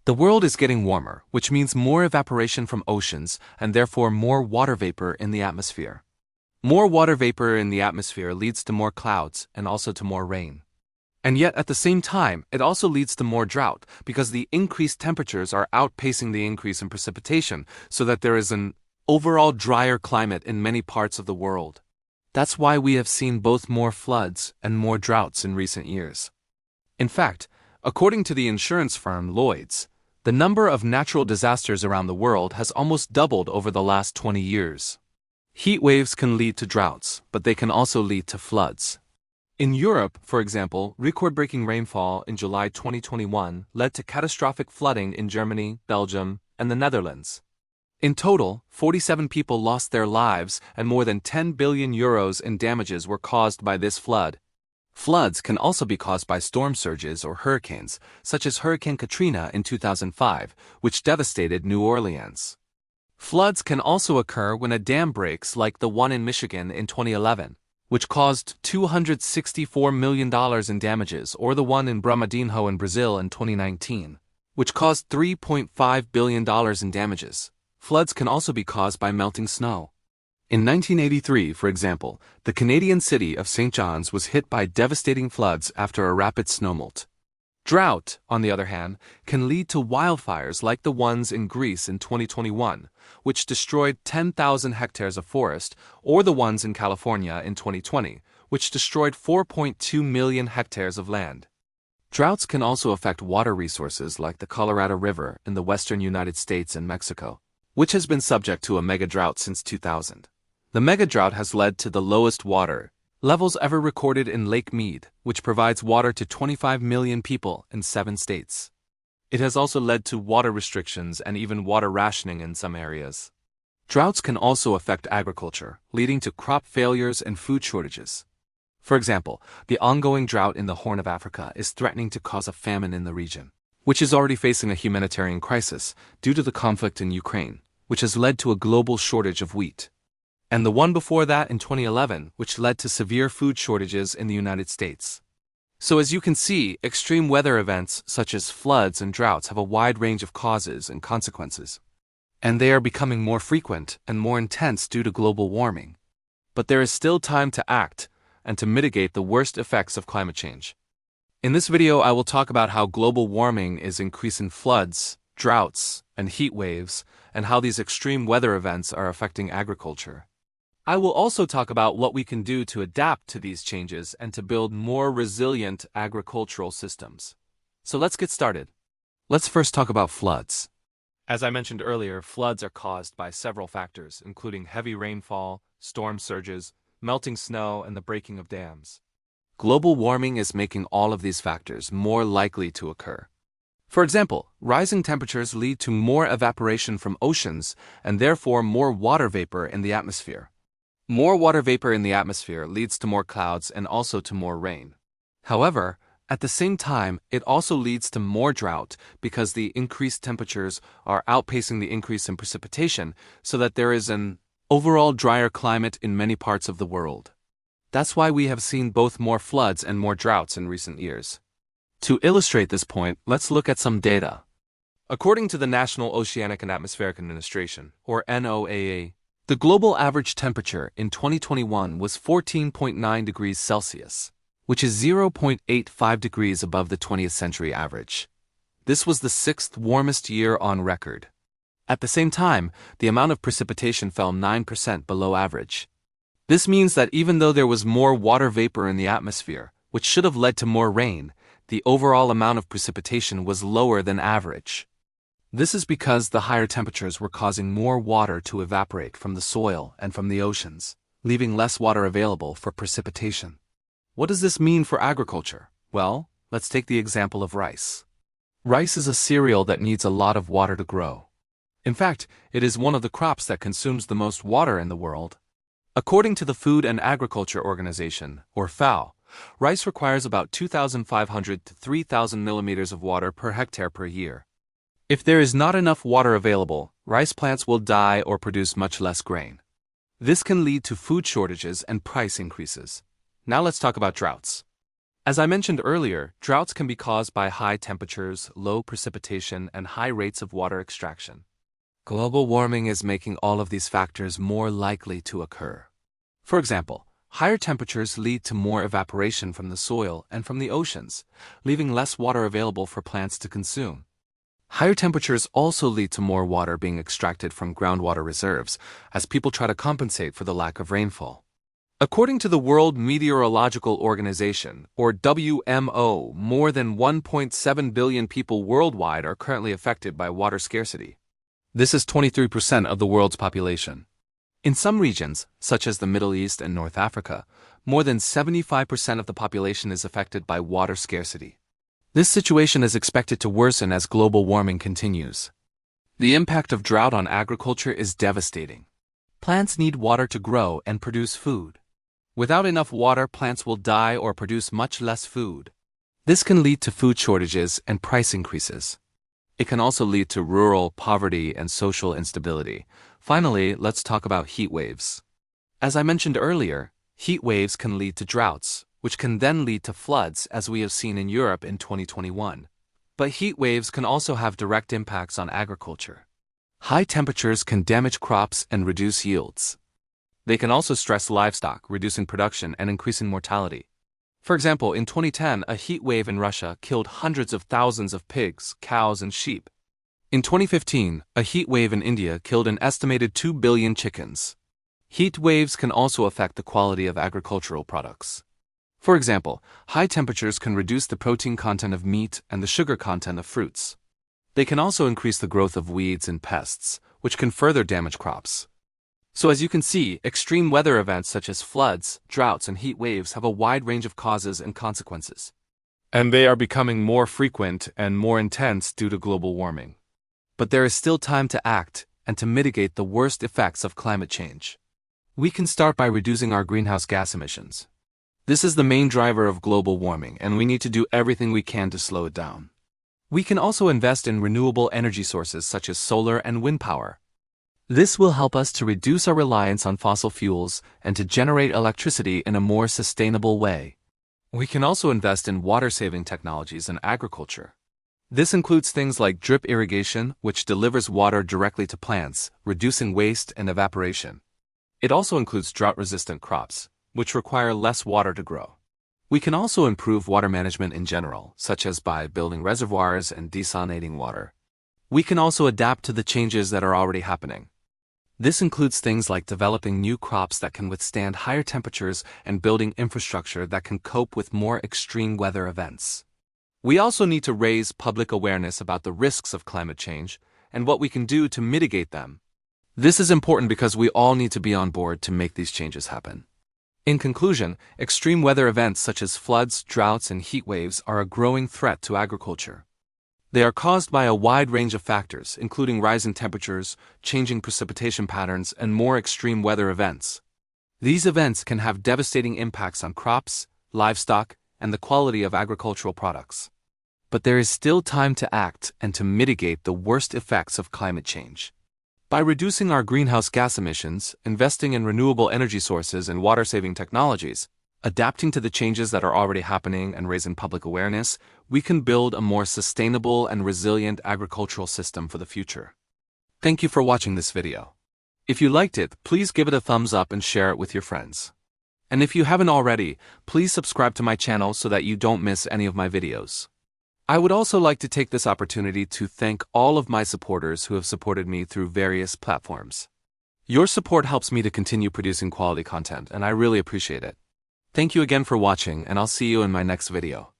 The world is getting warmer, which means more evaporation from oceans and therefore more water vapor in the atmosphere. More water vapor in the atmosphere leads to more clouds and also to more rain. And yet at the same time, it also leads to more drought because the increased temperatures are outpacing the increase in precipitation, so that there is an overall drier climate in many parts of the world. That's why we have seen both more floods and more droughts in recent years. In fact, according to the insurance firm Lloyd's, the number of natural disasters around the world has almost doubled over the last 20 years. Heat waves can lead to droughts, but they can also lead to floods. In Europe, for example, record-breaking rainfall in July 2021 led to catastrophic flooding in Germany, Belgium, and the Netherlands. In total, 47 people lost their lives and more than 10 billion euros in damages were caused by this flood. Floods can also be caused by storm surges or hurricanes, such as Hurricane Katrina in 2005, which devastated New Orleans. Floods can also occur when a dam breaks, like the one in Michigan in 2011, which caused $264 million in damages, or the one in Brumadinho in Brazil in 2019, which caused $3.5 billion in damages. Floods can also be caused by melting snow. In 1983, for example, the Canadian city of St. John's was hit by devastating floods after a rapid snowmelt. Drought, on the other hand, can lead to wildfires like the ones in Greece in 2021, which destroyed 10,000 hectares of forest, or the ones in California in 2020, which destroyed 4.2 million hectares of land. Droughts can also affect water resources like the Colorado River in the western United States and Mexico, which has been subject to a mega-drought since 2000. The mega-drought has led to the lowest water levels ever recorded in Lake Mead, which provides water to 25 million people in 7 states. It has also led to water restrictions and even water rationing in some areas. Droughts can also affect agriculture, leading to crop failures and food shortages. For example, the ongoing drought in the Horn of Africa is threatening to cause a famine in the region, which is already facing a humanitarian crisis due to the conflict in Ukraine, which has led to a global shortage of wheat. And the one before that in 2011, which led to severe food shortages in the United States. So as you can see, extreme weather events such as floods and droughts have a wide range of causes and consequences. And they are becoming more frequent and more intense due to global warming. But there is still time to act and to mitigate the worst effects of climate change. In this video, I will talk about how global warming is increasing floods, droughts, and heat waves, and how these extreme weather events are affecting agriculture. I will also talk about what we can do to adapt to these changes and to build more resilient agricultural systems. So let's get started. Let's first talk about floods. As I mentioned earlier, floods are caused by several factors, including heavy rainfall, storm surges, melting snow, and the breaking of dams. Global warming is making all of these factors more likely to occur. For example, rising temperatures lead to more evaporation from oceans and therefore more water vapor in the atmosphere. More water vapor in the atmosphere leads to more clouds and also to more rain. However, at the same time, it also leads to more drought because the increased temperatures are outpacing the increase in precipitation, so that there is an overall drier climate in many parts of the world. That's why we have seen both more floods and more droughts in recent years. To illustrate this point, let's look at some data. According to the National Oceanic and Atmospheric Administration, or NOAA, the global average temperature in 2021 was 14.9 degrees Celsius, which is 0.85 degrees above the 20th century average. This was the 6th warmest year on record. At the same time, the amount of precipitation fell 9% below average. This means that even though there was more water vapor in the atmosphere, which should have led to more rain, the overall amount of precipitation was lower than average. This is because the higher temperatures were causing more water to evaporate from the soil and from the oceans, leaving less water available for precipitation. What does this mean for agriculture? Well, let's take the example of rice. Rice is a cereal that needs a lot of water to grow. In fact, it is one of the crops that consumes the most water in the world. According to the Food and Agriculture Organization, or FAO, rice requires about 2,500 to 3,000 millimeters of water per hectare per year. If there is not enough water available, rice plants will die or produce much less grain. This can lead to food shortages and price increases. Now let's talk about droughts. As I mentioned earlier, droughts can be caused by high temperatures, low precipitation, and high rates of water extraction. Global warming is making all of these factors more likely to occur. For example, higher temperatures lead to more evaporation from the soil and from the oceans, leaving less water available for plants to consume. Higher temperatures also lead to more water being extracted from groundwater reserves, as people try to compensate for the lack of rainfall. According to the World Meteorological Organization, or WMO, more than 1.7 billion people worldwide are currently affected by water scarcity. This is 23% of the world's population. In some regions, such as the Middle East and North Africa, more than 75% of the population is affected by water scarcity. This situation is expected to worsen as global warming continues. The impact of drought on agriculture is devastating. Plants need water to grow and produce food. Without enough water, plants will die or produce much less food. This can lead to food shortages and price increases. It can also lead to rural poverty and social instability. Finally, let's talk about heat waves. As I mentioned earlier, heat waves can lead to droughts, which can then lead to floods, as we have seen in Europe in 2021. But heat waves can also have direct impacts on agriculture. High temperatures can damage crops and reduce yields. They can also stress livestock, reducing production and increasing mortality. For example, in 2010, a heat wave in Russia killed hundreds of thousands of pigs, cows, and sheep. In 2015, a heat wave in India killed an estimated 2 billion chickens. Heat waves can also affect the quality of agricultural products. For example, high temperatures can reduce the protein content of meat and the sugar content of fruits. They can also increase the growth of weeds and pests, which can further damage crops. So as you can see, extreme weather events such as floods, droughts, and heat waves have a wide range of causes and consequences. And they are becoming more frequent and more intense due to global warming. But there is still time to act and to mitigate the worst effects of climate change. We can start by reducing our greenhouse gas emissions. This is the main driver of global warming, and we need to do everything we can to slow it down. We can also invest in renewable energy sources such as solar and wind power. This will help us to reduce our reliance on fossil fuels and to generate electricity in a more sustainable way. We can also invest in water-saving technologies in agriculture. This includes things like drip irrigation, which delivers water directly to plants, reducing waste and evaporation. It also includes drought-resistant crops, which require less water to grow. We can also improve water management in general, such as by building reservoirs and desalinating water. We can also adapt to the changes that are already happening. This includes things like developing new crops that can withstand higher temperatures and building infrastructure that can cope with more extreme weather events. We also need to raise public awareness about the risks of climate change and what we can do to mitigate them. This is important because we all need to be on board to make these changes happen. In conclusion, extreme weather events such as floods, droughts, and heat waves are a growing threat to agriculture. They are caused by a wide range of factors, including rising temperatures, changing precipitation patterns, and more extreme weather events. These events can have devastating impacts on crops, livestock, and the quality of agricultural products. But there is still time to act and to mitigate the worst effects of climate change. By reducing our greenhouse gas emissions, investing in renewable energy sources and water-saving technologies, adapting to the changes that are already happening, and raising public awareness, we can build a more sustainable and resilient agricultural system for the future. Thank you for watching this video. If you liked it, please give it a thumbs up and share it with your friends. And if you haven't already, please subscribe to my channel so that you don't miss any of my videos. I would also like to take this opportunity to thank all of my supporters who have supported me through various platforms. Your support helps me to continue producing quality content, and I really appreciate it. Thank you again for watching, and I'll see you in my next video.